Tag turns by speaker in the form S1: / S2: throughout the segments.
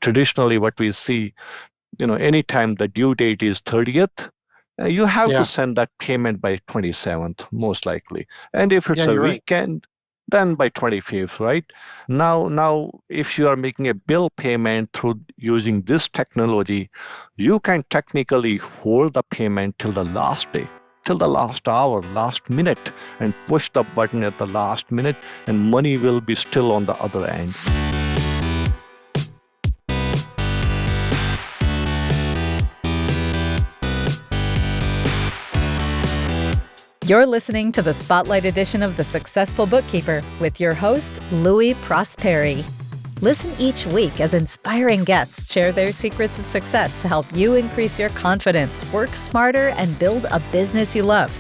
S1: traditionally what we see, anytime the due date is 30th, you have to send that payment by 27th, most likely. And if it's a weekend, then by 25th, right? Now, if you are making a bill payment through using this technology, you can technically hold the payment till the last day, till the last hour, last minute, and push the button at the last minute, and money will be still on the other end.
S2: You're listening to the Spotlight edition of The Successful Bookkeeper with your host, Louis Prosperi. Listen each week as inspiring guests share their secrets of success to help you increase your confidence, work smarter, and build a business you love.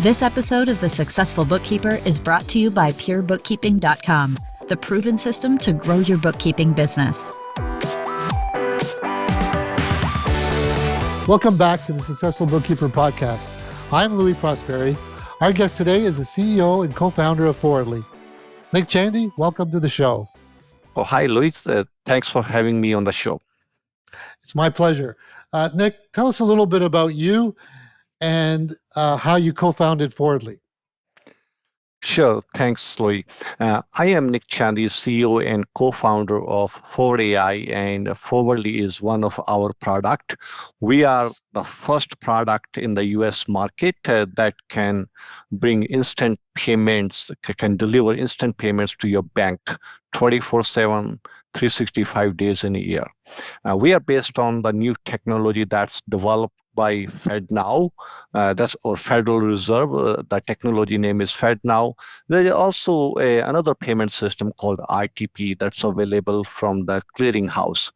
S2: This episode of The Successful Bookkeeper is brought to you by PureBookkeeping.com, the proven system to grow your bookkeeping business.
S3: Welcome back to the Successful Bookkeeper podcast. I'm Louis Prosperi. Our guest today is the CEO and co-founder of Forwardly. Nick Chandi, welcome to the show.
S1: Oh, hi, Louis. Thanks for having me on the show.
S3: It's my pleasure. Nick, tell us a little bit about you and how you co-founded Forwardly.
S1: Sure. Thanks, Louis. I am Nick Chandi, CEO and co-founder of Forward AI, and Forwardly is one of our product. We are the first product in the US market that can bring instant payments, can deliver instant payments to your bank 24/7, 365 days in a year. We are based on the new technology that's developed by FedNow, that's or Federal Reserve. The technology name is FedNow. There is also another payment system called RTP that's available from the clearinghouse.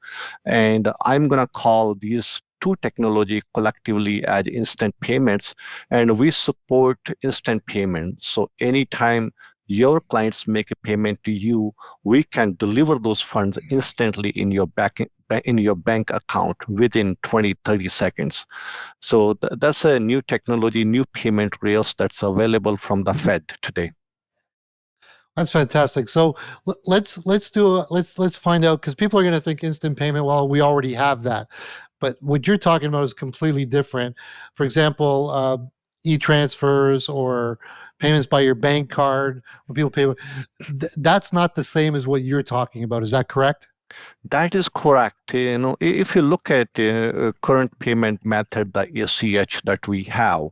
S1: And I'm going to call these two technology collectively as instant payments, and we support instant payment. So anytime your clients make a payment to you, we can deliver those funds instantly in your bank account within 20-30 seconds. So that's a new technology, new payment rails that's available from the Fed today.
S3: That's fantastic. So let's find out, because people are going to think instant payment. Well, we already have that, but what you're talking about is completely different. For example, e-transfers or payments by your bank card, when people pay, that's not the same as what you're talking about. Is that correct?
S1: That is correct. If you look at current payment method, the ACH that we have,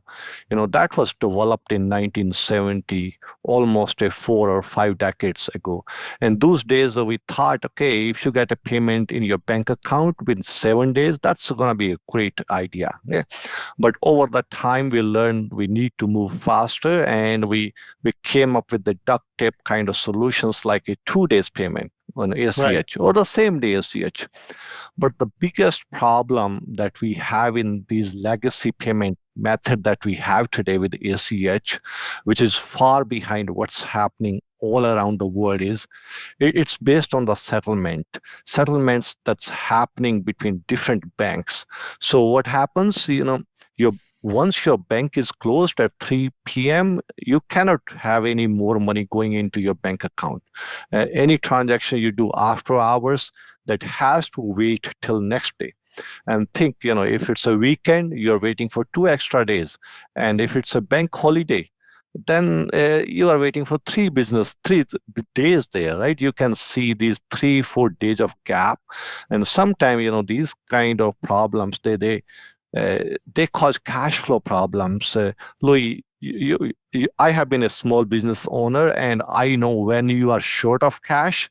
S1: that was developed in 1970, almost 4 or 5 decades ago. And those days we thought, okay, if you get a payment in your bank account within 7 days, that's going to be a great idea. Yeah? But over the time, we learned we need to move faster, and we came up with the duct tape kind of solutions like a 2 days payment on ACH or the same day ACH. But the biggest problem that we have in these legacy payment method that we have today with ACH, which is far behind what's happening all around the world, is it's based on the settlements that's happening between different banks. So what happens, once your bank is closed at 3 p.m., you cannot have any more money going into your bank account. Any transaction you do after hours, that has to wait till next day. And think, if it's a weekend, you're waiting for 2 extra days. And if it's a bank holiday, then you are waiting for 3 days there, right? You can see these 3-4 days of gap. And sometimes, these kind of problems, they cause cash flow problems. Louis, I have been a small business owner, and I know when you are short of cash,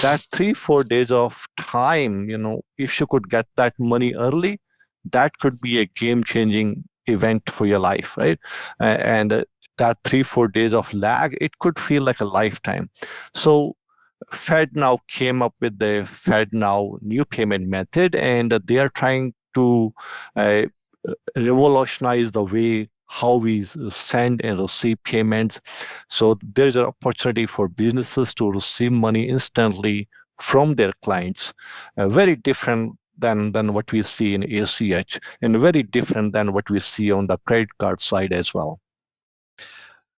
S1: that 3-4 days of time, if you could get that money early, that could be a game-changing event for your life, right? And that 3-4 days of lag, it could feel like a lifetime. So FedNow came up with the FedNow new payment method, and they are trying to revolutionize the way how we send and receive payments. So there's an opportunity for businesses to receive money instantly from their clients, very different than what we see in ACH, and very different than what we see on the credit card side as well.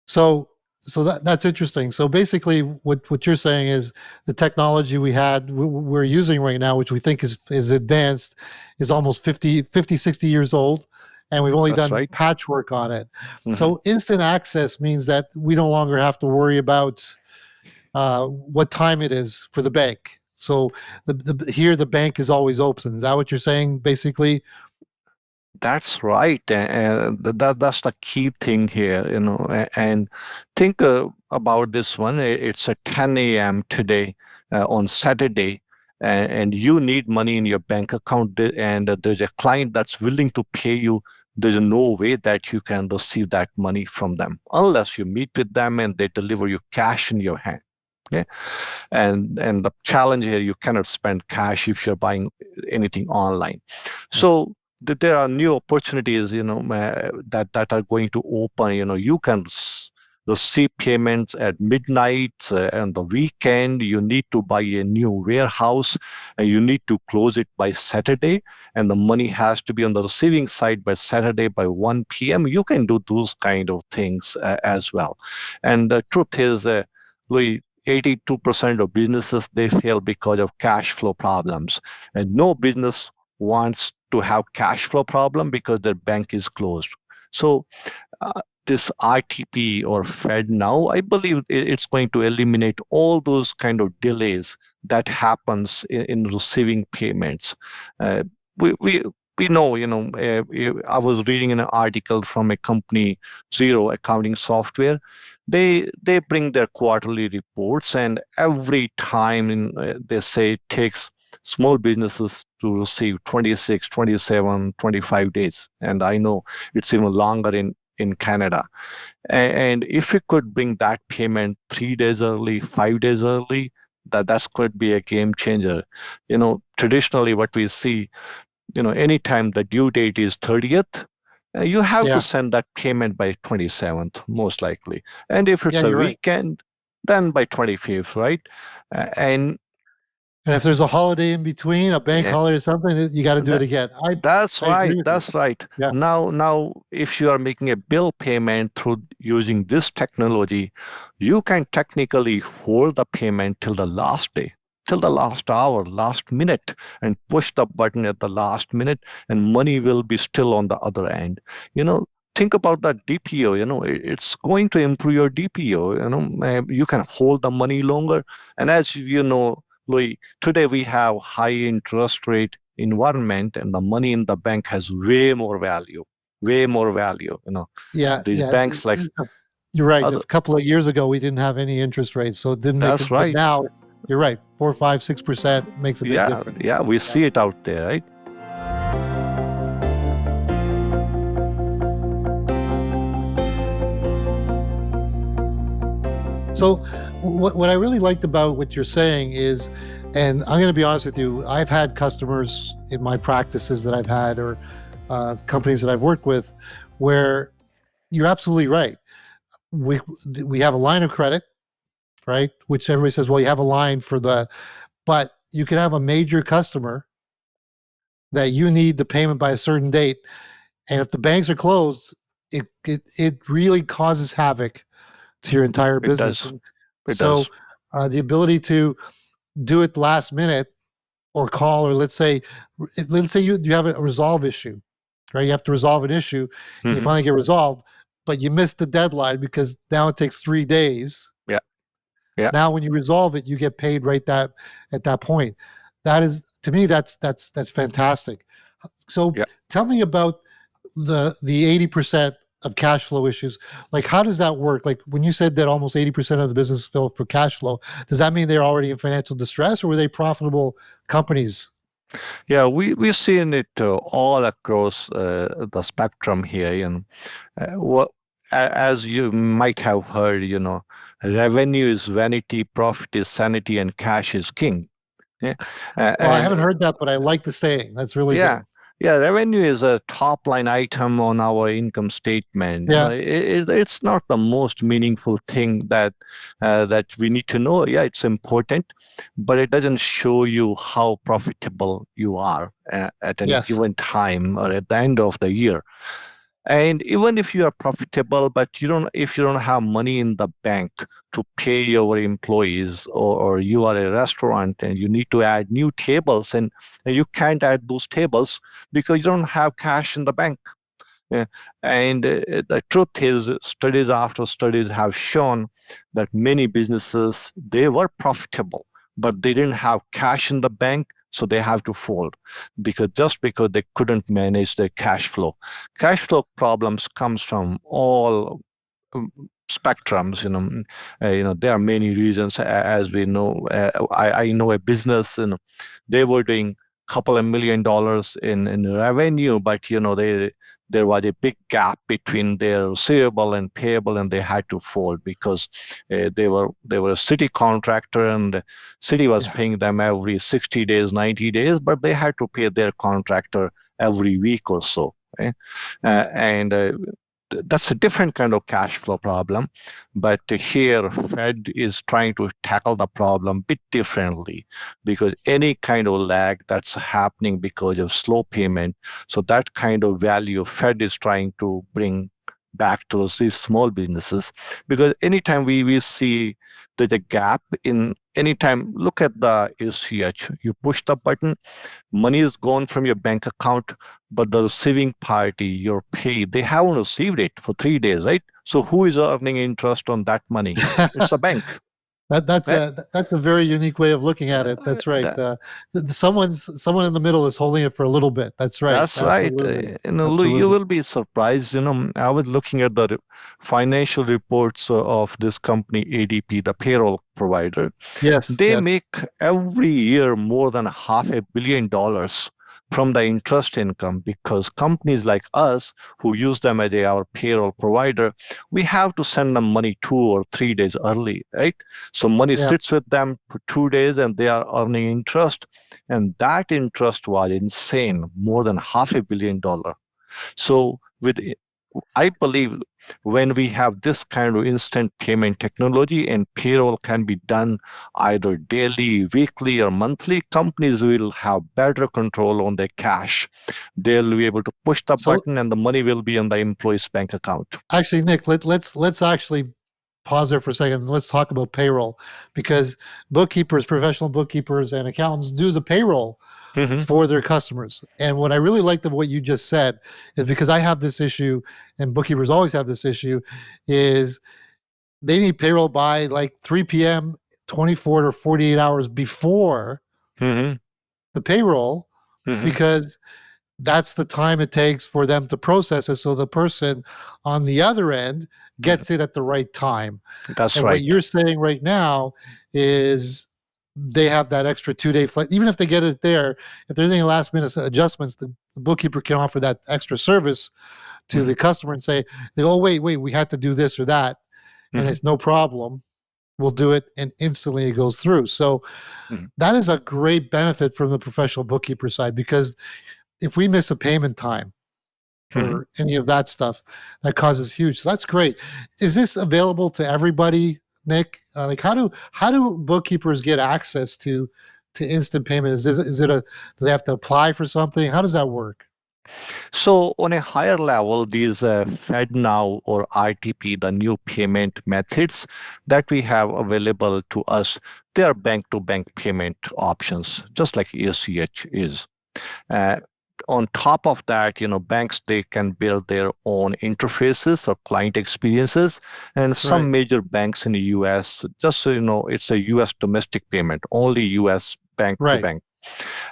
S3: So So that's interesting. So basically, what you're saying is the technology we're using right now, which we think is advanced, is almost 60 years old, and we've only
S1: That's
S3: done
S1: right.
S3: patchwork on it.
S1: Hmm.
S3: So instant access means that we no longer have to worry about what time it is for the bank. So here the bank is always open. Is that what you're saying, basically?
S1: That's right, and that's the key thing here, And think about this one. It's at 10 a.m. today on Saturday, and you need money in your bank account, and there's a client that's willing to pay you. There's no way that you can receive that money from them unless you meet with them and they deliver you cash in your hand. Okay, and the challenge here, you cannot spend cash if you're buying anything online. So there are new opportunities, that are going to open. You can receive payments at midnight and the weekend. You need to buy a new warehouse and you need to close it by Saturday, and the money has to be on the receiving side by Saturday by 1 p.m. You can do those kind of things as well. And the truth is, Louis, 82% of businesses, they fail because of cash flow problems, and no business wants to have cash flow problem because their bank is closed. So this ITP or Fed now, I believe it's going to eliminate all those kind of delays that happens in receiving payments. Uh, we, we, we know, I was reading an article from a company, Zero Accounting Software. They bring their quarterly reports, and every time they say it takes small businesses to receive 26, 27, 25 days. And I know it's even longer in Canada. And if we could bring that payment 3 days early, 5 days early, that could be a game changer. Traditionally what we see, anytime the due date is 30th, you have to
S3: Yeah,
S1: send that payment by 27th, most likely. And if it's
S3: yeah,
S1: a
S3: you're right.
S1: weekend, then by 25th, right? And
S3: And if there's a holiday in between, a bank
S1: yeah,
S3: holiday or something, you got to do it
S1: that,
S3: again.
S1: That's
S3: I agree
S1: right.
S3: with you.
S1: That's right.
S3: Yeah,
S1: Now, if you are making a bill payment through using this technology, you can technically hold the payment till the last day, till the last hour, last minute, and push the button at the last minute, and money will be still on the other end. Think about that DPO. It's going to improve your DPO. You can hold the money longer, and as you know, Louis, today we have high interest rate environment, and the money in the bank has way more value.
S3: yeah,
S1: These
S3: yeah.
S1: banks like
S3: You're right. A
S1: other,
S3: couple of years ago, we didn't have any interest rates, so it didn't make
S1: that's
S3: it. But
S1: right.
S3: now, you're right. 4, 5, 6% makes a big
S1: Yeah,
S3: difference.
S1: yeah, we
S3: Yeah.
S1: see it out there, right?
S3: So, what I really liked about what you're saying is, and I'm going to be honest with you, I've had customers in my practices that I've had, or companies that I've worked with, where you're absolutely right. We we have a line of credit, right? Which everybody says, well, you have a line for but you can have a major customer that you need the payment by a certain date, and if the banks are closed, it really causes havoc to your entire
S1: It
S3: business.
S1: does.
S3: And
S1: It
S3: so
S1: does.
S3: the ability to do it last minute, or call, or let's say you have a resolve issue, right? You have to resolve an issue and you
S1: Hmm.
S3: finally get resolved, but you missed the deadline because now it takes 3 days.
S1: Yeah, yeah,
S3: Now when you resolve it, you get paid right at that point. That is, to me, that's fantastic. So
S1: yeah.
S3: tell me about the 80% of cash flow issues. Like, how does that work? Like, when you said that almost 80% of the business fell for cash flow, does that mean they're already in financial distress, or were they profitable companies?
S1: Yeah, we're seeing it all across the spectrum here. What, as you might have heard, revenue is vanity, profit is sanity, and cash is king. Yeah,
S3: Well, I
S1: and
S3: haven't heard that, but I like the saying. That's really
S1: yeah,
S3: good.
S1: yeah, revenue is a top line item on our income statement.
S3: Yeah,
S1: It's not the most meaningful thing that we need to know. Yeah, it's important, but it doesn't show you how profitable you are at any
S3: yes.
S1: given time or at the end of the year. And even if you are profitable, but if you don't have money in the bank to pay your employees, or you are a restaurant and you need to add new tables, and you can't add those tables because you don't have cash in the bank. Yeah. And the truth is, studies after studies have shown that many businesses, they were profitable, but they didn't have cash in the bank, so they have to fold because they couldn't manage their cash flow. Cash flow problems comes from all um, spectrums. There are many reasons, as we know. I know a business, they were doing couple of $1 million in revenue, but there was a big gap between their receivable and payable, and they had to fold because they were a city contractor, and the city was
S3: Yeah.
S1: paying them every 60 days, 90 days, but they had to pay their contractor every week or so. Right? And That's a different kind of cash flow problem. But here, Fed is trying to tackle the problem a bit differently, because any kind of lag that's happening because of slow payment, so that kind of value Fed is trying to bring back to these small businesses. Because anytime we see there's a gap in, anytime, look at the ACH, you push the button, money is gone from your bank account, but the receiving party, your pay, they haven't received it for 3 days, right? So who is earning interest on that money? It's the bank, right?
S3: That's a very unique way of looking at it. That's right.
S1: That,
S3: Someone in the middle is holding it for a little bit. That's right.
S1: that's right.
S3: Absolutely.
S1: Lou, you
S3: Absolutely.
S1: will be surprised. I was looking at the financial reports of this company, ADP, the payroll provider.
S3: Yes.
S1: They
S3: Yes.
S1: make every year more than $500 million from the interest income, because companies like us who use them as our payroll provider, we have to send them money 2 or 3 days early, right? So money
S3: Yeah.
S1: sits with them for 2 days and they are earning interest. And that interest was insane, more than $500 million. So I believe when we have this kind of instant payment technology and payroll can be done either daily, weekly, or monthly, companies will have better control on their cash. They'll be able to push the
S3: So
S1: button and the money will be in the employee's bank account.
S3: actually, Nick, let's actually pause there for a second. Let's talk about payroll, because bookkeepers, professional bookkeepers, and accountants do the payroll
S1: Hmm.
S3: for their customers. And what I really liked of what you just said is, because I have this issue, and bookkeepers always have this issue, is they need payroll by like 3 p.m., 24 to 48 hours before
S1: Hmm.
S3: the payroll,
S1: Hmm.
S3: because that's the time it takes for them to process it. So the person on the other end gets it at the right time.
S1: That's
S3: And what
S1: right.
S3: you're saying right now is they have that extra 2 day flight. Even if they get it there, if there's any last minute adjustments, the bookkeeper can offer that extra service to
S1: Hmm.
S3: the customer and say, they go, oh, wait, we had to do this or that. And
S1: Hmm.
S3: it's no problem. We'll do it. And instantly it goes through. So
S1: Hmm.
S3: that is a great benefit from the professional bookkeeper side, because if we miss a payment time
S1: Hmm.
S3: or any of that stuff, that causes huge. So that's great. Is this available to everybody, Nick? Like, how do bookkeepers get access to instant payment? Is it a, do they have to apply for something? How does that work?
S1: So on a higher level, these FedNow or RTP, the new payment methods that we have available to us, they are bank-to-bank payment options, just like ACH is. Uh, on top of that, banks, they can build their own interfaces or client experiences. And
S3: Right.
S1: some major banks in the US, just so you know, it's a US domestic payment, only US bank to
S3: Right.
S1: bank.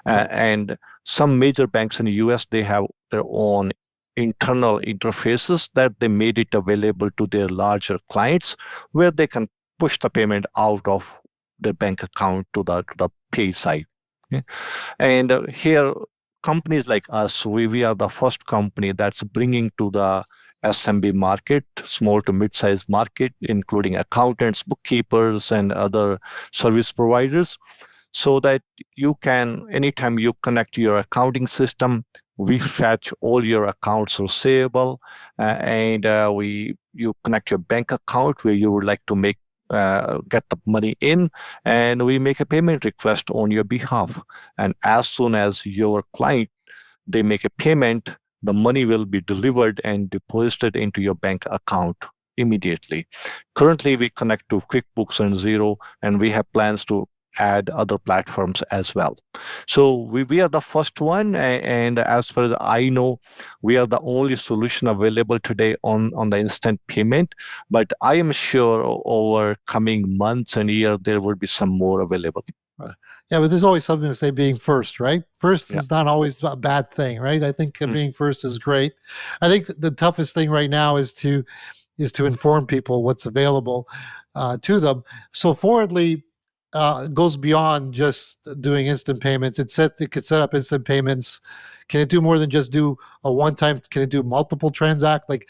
S3: Right.
S1: And some major banks in the US, they have their own internal interfaces that they made it available to their larger clients, where they can push the payment out of their bank account to the pay side. Okay? And here, companies like us, we are the first company that's bringing to the SMB market, small to mid-sized market, including accountants, bookkeepers, and other service providers, so that you can, anytime you connect your accounting system, we fetch all your accounts receivable, and you connect your bank account where you would like to get the money in, and we make a payment request on your behalf. And as soon as your client, they make a payment, the money will be delivered and deposited into your bank account immediately. Currently, we connect to QuickBooks and Xero, and we have plans to add other platforms as well. So we are the first one, and as far as I know, we are the only solution available today on the instant payment. But I am sure over coming months and years, there will be some more available.
S3: Right. Yeah, but there's always something to say being first, right? First
S1: Yeah.
S3: is not always a bad thing, right? I think being first is great. I think the toughest thing right now is to inform people what's available to them. So Forwardly goes beyond just doing instant payments. It could set up instant payments. Can it do more than just do a one time? Can it do multiple transact? Like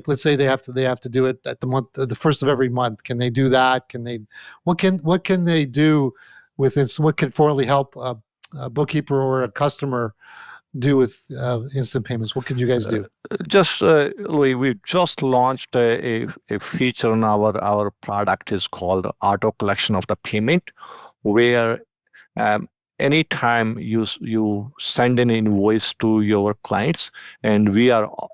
S3: let's say they have to do it at the first of every month. Can they do that? What can they do with this? What can Forwardly help a bookkeeper or a customer do with instant payments? What can you guys do?
S1: Louis, we just launched a feature on our product is called auto collection of the payment, where um, anytime you send an invoice to your clients, and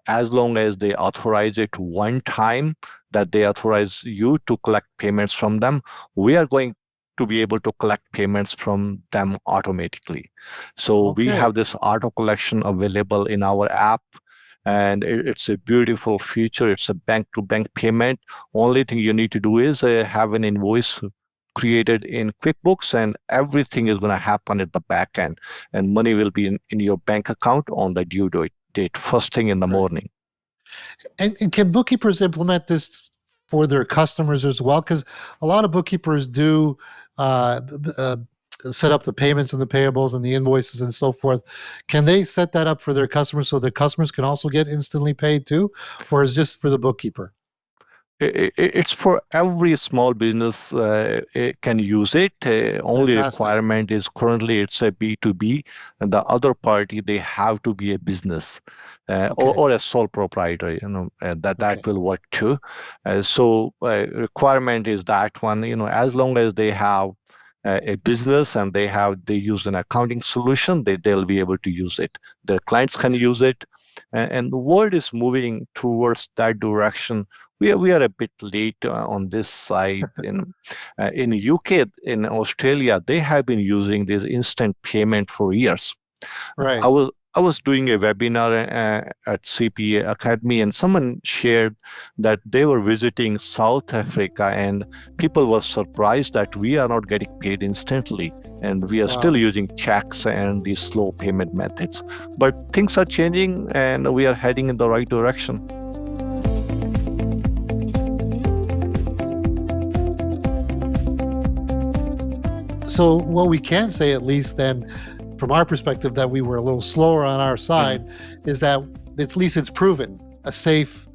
S1: as long as they authorize it one time, that they authorize you to collect payments from them, we are going to be able to collect payments from them automatically. So we have this auto collection available in our app, and it's a beautiful feature. It's a bank-to-bank payment. Only thing you need to do is have an invoice created in QuickBooks, and everything is going to happen at the back end, and money will be in your bank account on the due date, first thing in the morning.
S3: And can bookkeepers implement this for their customers as well? Because a lot of bookkeepers do set up the payments and the payables and the invoices and so forth. Can they set that up for their customers so their customers can also get instantly paid too? Or is it just for the bookkeeper?
S1: It's for every small business it can use it. Only requirement is currently it's a B2B, and the other party, they have to be a business or a sole proprietor. That will work too. So requirement is that one. As long as they have a business and they use an accounting solution, they'll be able to use it. Their clients can use it, and the world is moving towards that direction. We are a bit late on this side. In UK, in Australia, they have been using this instant payment for years.
S3: Right.
S1: I was doing a webinar at CPA Academy, and someone shared that they were visiting South Africa, and people were surprised that we are not getting paid instantly, and we are still using checks and these slow payment methods. But things are changing, and we are heading in the right direction.
S3: So what we can say, at least then, from our perspective, that we were a little slower on our side, is that at least it's proven a safe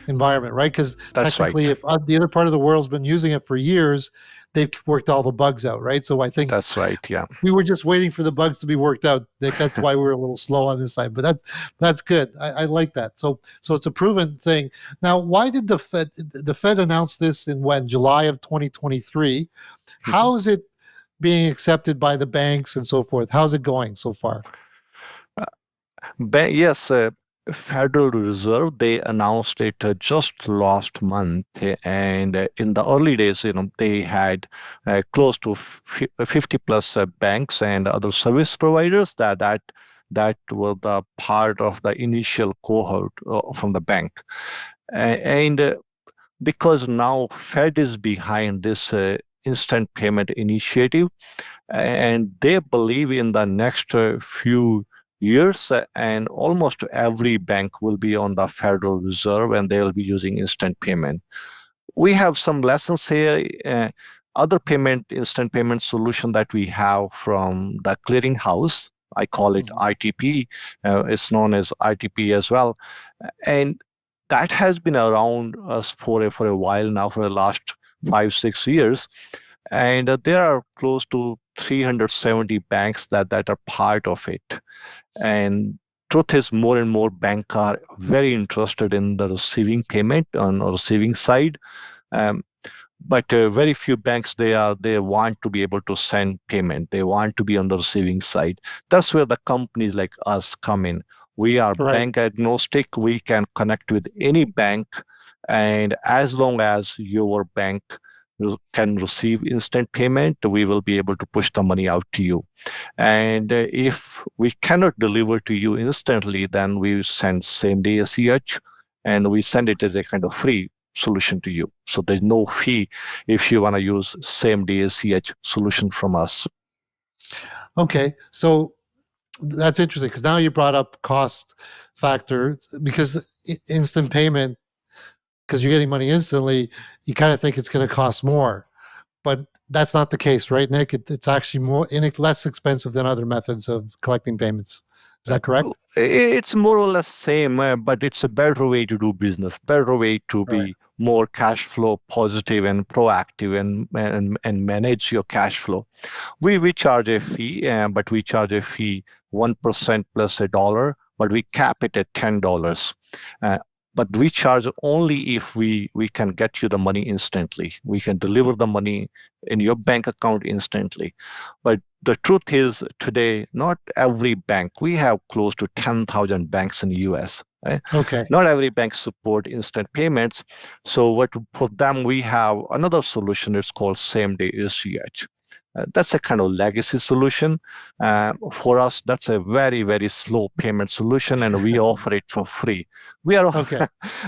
S3: environment, right? Because technically, if the other part of the world's been using it for years, they've worked all the bugs out, right? So I think
S1: that's right. Yeah,
S3: we were just waiting for the bugs to be worked out. That's why we were a little slow on this side. But that's good. I like that. So it's a proven thing. Now, why did the Fed announce this in July of 2023? How is it being accepted by the banks and so forth? How's it going so far?
S1: Yes, Federal Reserve, they announced it just last month, and in the early days, they had close to 50 plus banks and other service providers that were the part of the initial cohort from the bank, and because now Fed is behind this instant payment initiative, and they believe in the next few years, and almost every bank will be on the Federal Reserve, and they will be using instant payment. We have some lessons here. Other instant payment solution that we have from the clearinghouse, I call it ITP. It's known as ITP as well, and that has been around us for a while now, for the last 5-6 years, and there are close to 370 banks that are part of it. And truth is, more and more banks are very interested in the receiving payment on the receiving side, but very few banks they want to be able to send payment. They want to be on the receiving side. That's where the companies like us come in. We are
S3: Right.
S1: bank agnostic. We can connect with any bank, and as long as your bank can receive instant payment, we will be able to push the money out to you. And if we cannot deliver to you instantly, then we send same day ACH, and we send it as a kind of free solution to you. So there's no fee if you want to use same day ACH solution from us.
S3: Okay, so that's interesting because now you brought up cost factor because instant payment, because you're getting money instantly, you kind of think it's going to cost more, but that's not the case, right, Nick? It's actually less expensive than other methods of collecting payments. Is that correct?
S1: It's more or less same, but it's a better way to do business, better way to
S3: Right.
S1: be more cash flow positive and proactive, and manage your cash flow. We charge a fee, but we charge a fee 1% plus $1, but we cap it at $10. But we charge only if we can get you the money instantly. We can deliver the money in your bank account instantly. But the truth is today, not every bank, we have close to 10,000 banks in the US. Right?
S3: Okay.
S1: Not every bank support instant payments. So for them, we have another solution. It's called same day ACH. That's a kind of legacy solution. For us, that's a very, very slow payment solution, and we offer it for free. We are
S3: Okay.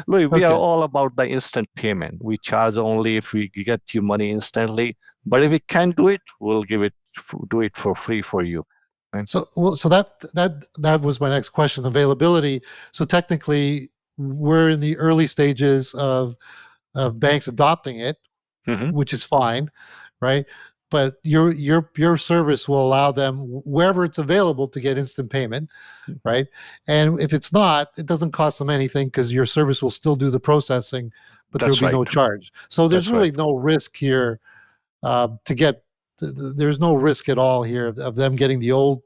S1: we are all about the instant payment. We charge only if we get you money instantly. But if we can't do it, we'll do it for free for you. Right?
S3: So that was my next question, availability. So technically, we're in the early stages of banks adopting it,
S1: Mhm.
S3: which is fine, right? But your service will allow them wherever it's available to get instant payment, right? And if it's not, it doesn't cost them anything because your service will still do the processing, but
S1: That's
S3: there'll be no
S1: right.
S3: charge. So there's
S1: That's
S3: really
S1: right.
S3: no risk here to get. There's no risk at all here of them getting the old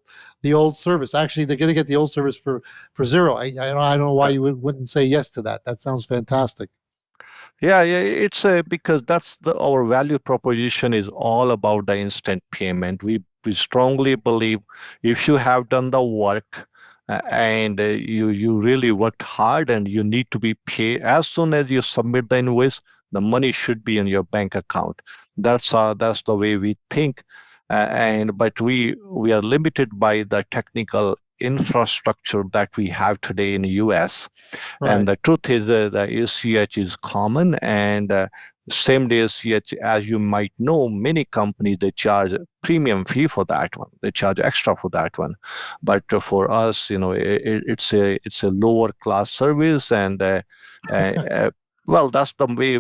S3: service. Actually, they're going to get the old service for zero. I don't know why you wouldn't say yes to that. That sounds fantastic.
S1: Yeah, it's because that's our value proposition is all about the instant payment. We strongly believe if you have done the work, and you really worked hard and you need to be paid as soon as you submit the invoice, the money should be in your bank account. That's the way we think, but we are limited by the technical infrastructure that we have today in the US. And
S3: Right.
S1: the truth is the ACH is common, and same day ACH, as you might know, many companies, they charge a premium fee for that one. They charge extra for that one. But for us, it's a lower class service, and well, that's the way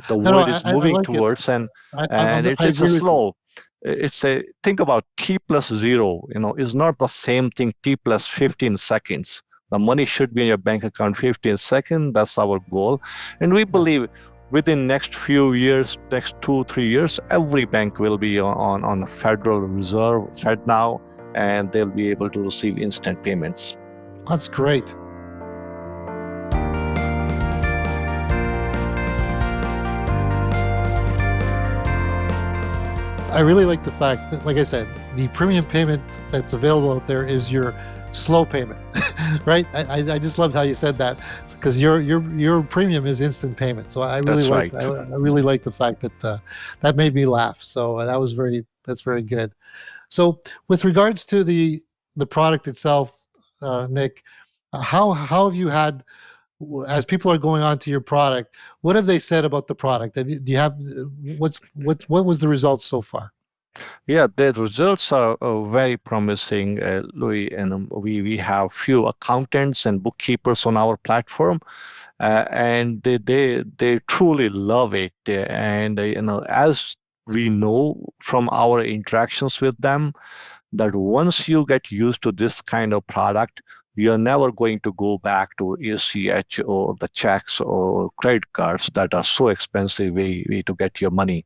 S1: the
S3: No,
S1: world is
S3: I
S1: moving
S3: like it.
S1: towards, and
S3: I
S1: it's a
S3: agree with you.
S1: slow. Think about T plus zero, is not the same thing T plus 15 seconds. The money should be in your bank account 15 seconds. That's our goal. And we believe within next few years, next 2-3 years, every bank will be on Federal Reserve, Fed now, and they'll be able to receive instant payments.
S3: That's great. I really like the fact that, like I said, the premium payment that's available out there is your slow payment, right? I just loved how you said that because your premium is instant payment. So I really
S1: That's right.
S3: I really like the fact that that made me laugh. So that's very good. So with regards to the product itself, Nick, how have you had, as people are going on to your product, what have they said about the product? Do you have what was the results so far?
S1: Yeah, the results are very promising, Louis, and we have few accountants and bookkeepers on our platform, and they truly love it. And as we know from our interactions with them, that once you get used to this kind of product, you're never going to go back to ACH or the checks or credit cards that are so expensive way to get your money.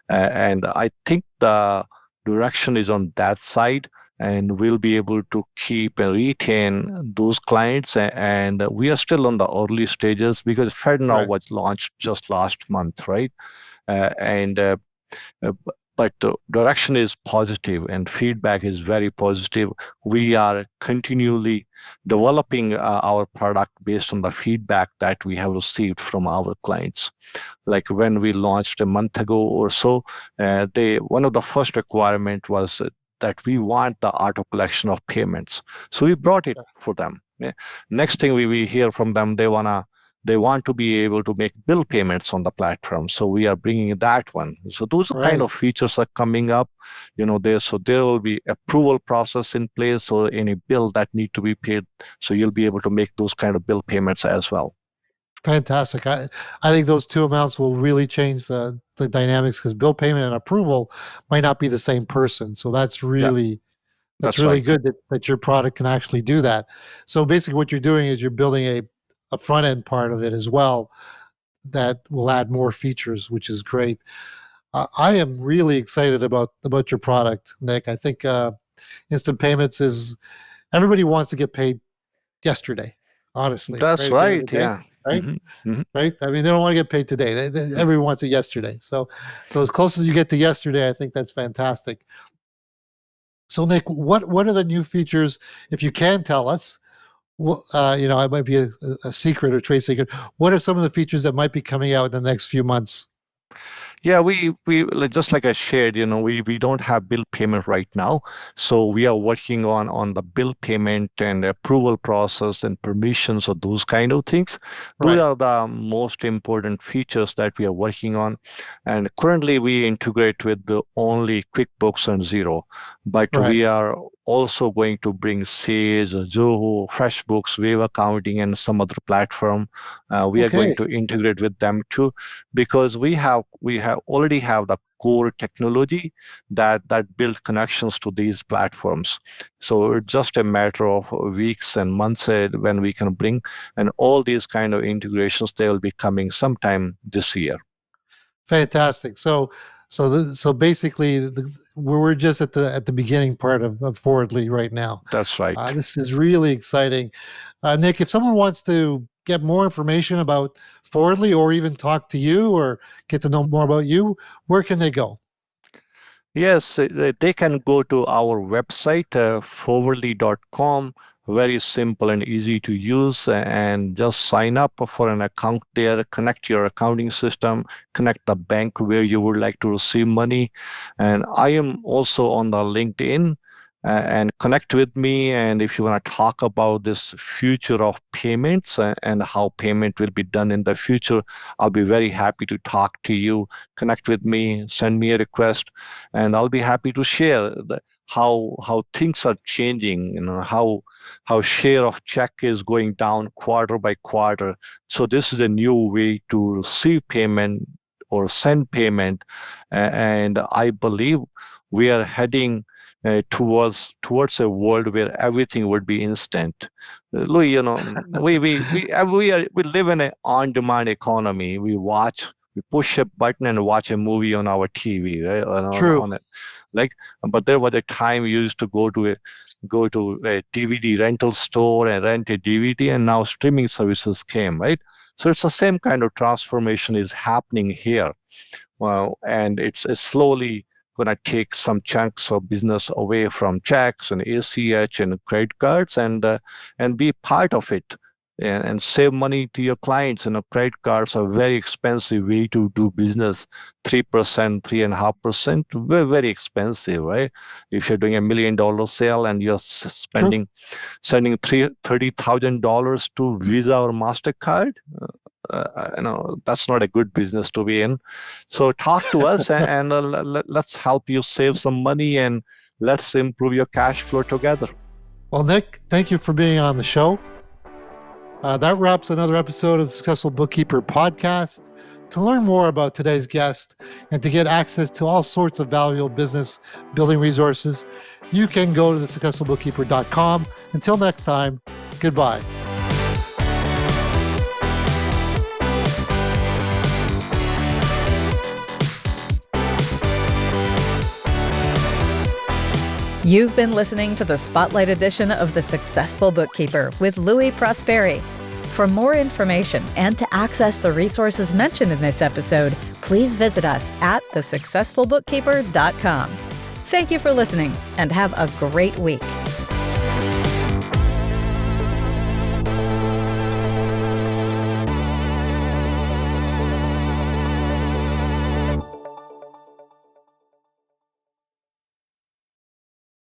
S1: And I think the direction is on that side, and we'll be able to keep and retain those clients. And we are still on the early stages because FedNow
S3: Right.
S1: was launched just last month, right? And but the direction is positive and feedback is very positive. We are continually developing our product based on the feedback that we have received from our clients. Like when we launched a month ago or so, they one of the first requirement was that we want the auto collection of payments. So we brought it for them. Yeah. Next thing we hear from them, they want to be able to make bill payments on the platform. So we are bringing that one. So those kind
S3: Right.
S1: of features are coming up. There will be approval process in place. So any bill that need to be paid, so you'll be able to make those kind of bill payments as well.
S3: Fantastic. I think those two amounts will really change the dynamics, because bill payment and approval might not be the same person. So that's
S1: Yeah,
S3: really
S1: that's
S3: really
S1: right.
S3: good that your product can actually do that. So basically what you're doing is you're building a front end part of it as well that will add more features, which is great. I am really excited about your product, Nick. I think instant payments is, everybody wants to get paid yesterday, honestly,
S1: That's
S3: right at the end of
S1: right.
S3: the day,
S1: Yeah.
S3: right?
S1: Hmm. Hmm.
S3: Right? I mean, they don't want to get paid today. Everyone wants it yesterday. So as close as you get to yesterday, I think that's fantastic. So Nick, what are the new features, if you can tell us? It might be a secret or trade secret. What are some of the features that might be coming out in the next few months?
S1: Yeah, just like I shared, we don't have bill payment right now. So we are working on the bill payment and approval process and permissions of those kind of things. Those
S3: Right,
S1: are the most important features that we are working on. And currently we integrate with the only QuickBooks and Xero, but
S3: right.
S1: we are also going to bring Sage, Zoho, FreshBooks, Wave Accounting, and some other platform. We are going
S3: Okay,
S1: to integrate with them too, because we have already have the core technology that build connections to these platforms. So it's just a matter of weeks and months when we can bring, and all these kind of integrations, they will be coming sometime this year.
S3: fantastic. So basically, we're just at the beginning part of Forwardly right now.
S1: That's right.
S3: This is really exciting. Nick, if someone wants to get more information about Forwardly, or even talk to you or get to know more about you, where can they go?
S1: Yes, they can go to our website, forwardly.com. Very simple and easy to use, and just sign up for an account there, connect your accounting system, connect the bank where you would like to receive money. And I am also on the LinkedIn, and connect with me. And if you want to talk about this future of payments and how payment will be done in the future, I'll be very happy to talk to you. Connect with me, send me a request, and I'll be happy to share how things are changing. How share of check is going down quarter by quarter. So this is a new way to receive payment or send payment, and I believe we are heading towards a world where everything would be instant. Louis, we live in an on-demand economy. We push a button and watch a movie on our TV, right?
S3: True.
S1: On it, like. But there was a time we used to go to a DVD rental store and rent a DVD, and now streaming services came, right? So it's the same kind of transformation is happening here. Well, and it's slowly going to take some chunks of business away from checks and ACH and credit cards, and be part of it, and save money to your clients. Credit cards are very expensive way to do business. 3%, 3.5%, very, very expensive, right? If you're doing $1 million sale and you're
S3: True.
S1: sending $30,000 to Visa or MasterCard, that's not a good business to be in. So talk to us, and let's help you save some money, and let's improve your cash flow together.
S3: Well, Nick, thank you for being on the show. That wraps another episode of the Successful Bookkeeper podcast. To learn more about today's guest and to get access to all sorts of valuable business building resources, you can go to thesuccessfulbookkeeper.com. Until next time, goodbye.
S2: You've been listening to the Spotlight edition of The Successful Bookkeeper with Louis Prosperi. For more information and to access the resources mentioned in this episode, please visit us at thesuccessfulbookkeeper.com. Thank you for listening and have a great week.